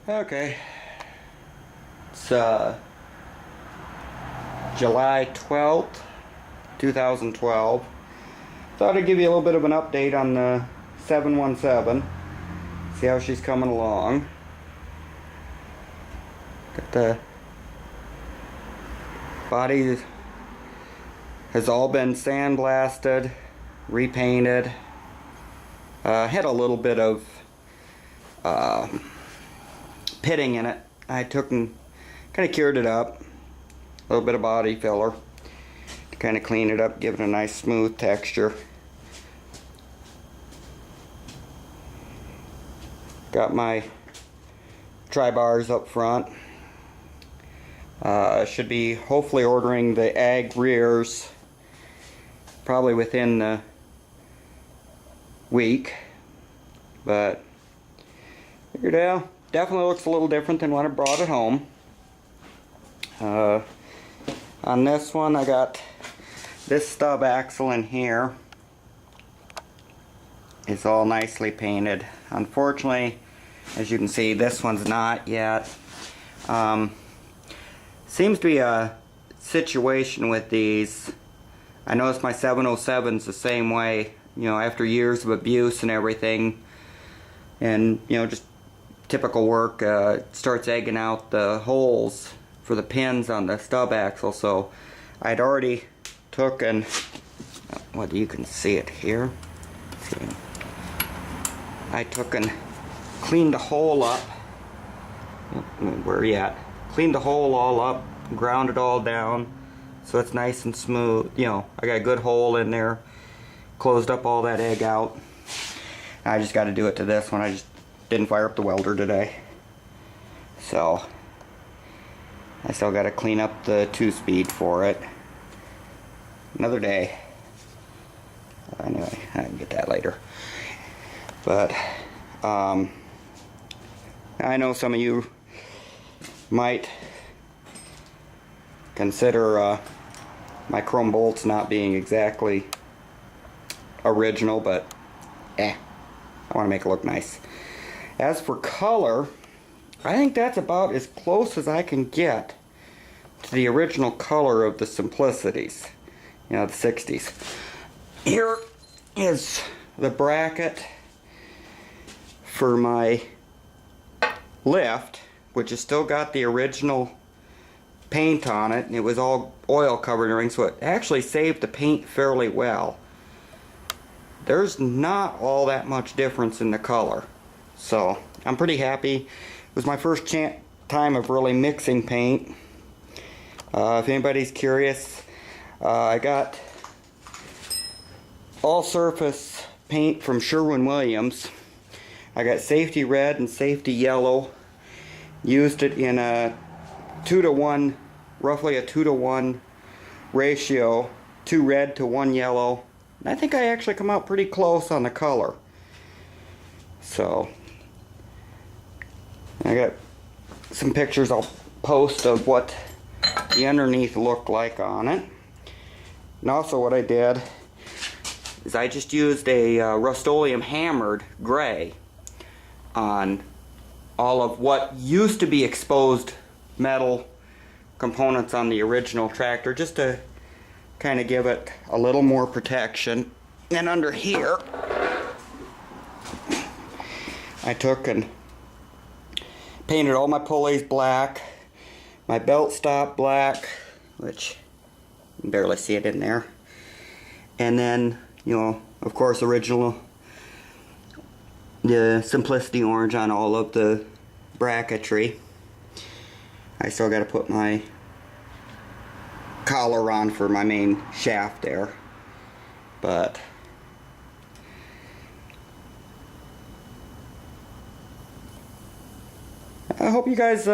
Okay, it's July 12th, 2012. Thought I'd give you a little bit of an update on the 717. See how she's coming along. Got the body has all been sandblasted, repainted. Had a little bit of pitting in it. I took and kind of cured it up. A little bit of body filler to kind of clean it up, give it a nice smooth texture. Got my tri-bars up front. Should be hopefully ordering the ag rears probably within the week, but figured out definitely looks a little different than when I brought it home. On this one I got this stub axle in here. It's all nicely painted. Unfortunately, as you can see, this one's not yet. Seems to be a situation with these. I noticed my 707's the same way, you know, after years of abuse and everything, and you know, just typical work, starts egging out the holes for the pins on the stub axle. So I'd already took and, well, you can see it here. See, I took and cleaned the hole up. Where are you at? Cleaned the hole all up, ground it all down so it's nice and smooth. You know, I got a good hole in there, closed up all that egg out. I just got to do it to this one. I just didn't fire up the welder today, so I still got to clean up the 2-speed for it. Another day. Anyway, I can get that later. But I know some of you might consider my chrome bolts not being exactly original, but I want to make it look nice. As for color, I think that's about as close as I can get to the original color of the Simplicities, you know, the 60s. Here is the bracket for my lift, which has still got the original paint on it, and it was all oil covered and everything, so it actually saved the paint fairly well. There's not all that much difference in the color, so I'm pretty happy. It was my first time of really mixing paint. If anybody's curious, I got all surface paint from Sherwin-Williams. I got safety red and safety yellow. Used it in a 2-to-1, roughly a 2-to-1 ratio, 2 red to 1 yellow. And I think I actually come out pretty close on the color. So I got some pictures I'll post of what the underneath looked like on it. And also what I did is I just used a Rust-Oleum hammered gray on all of what used to be exposed metal components on the original tractor, just to kind of give it a little more protection. And under here I took and painted all my pulleys black, my belt stop black, which you can barely see it in there, and then, you know, of course, original. The Simplicity orange on all of the bracketry. I still got to put my collar on for my main shaft there, but I hope you guys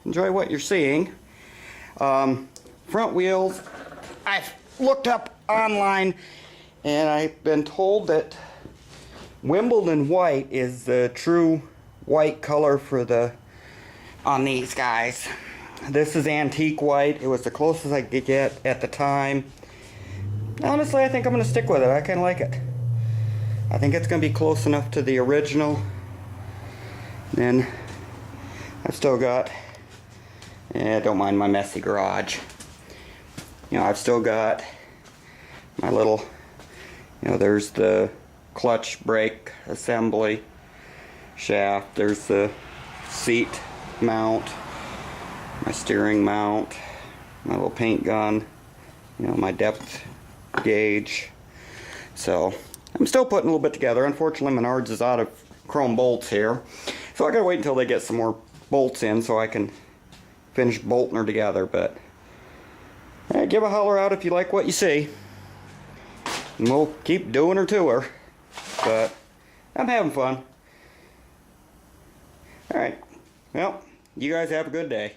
enjoy what you're seeing. Front wheels, I've looked up online and I've been told that Wimbledon white is the true white color for the on these guys. This is antique white. It was the closest I could get at the time. Honestly, I think I'm going to stick with it. I kind of like it. I think it's going to be close enough to the original. Then I've still got, don't mind my messy garage. You know, I've still got my little, there's the clutch brake assembly shaft. There's the seat mount, my steering mount, my little paint gun, my depth gauge. So I'm still putting a little bit together. Unfortunately, Menards is out of chrome bolts here, so I gotta wait until they get some more bolts in so I can finish bolting her together. But hey, give a holler out if you like what you see, and we'll keep doing her to her. But I'm having fun. Alright, well, you guys have a good day.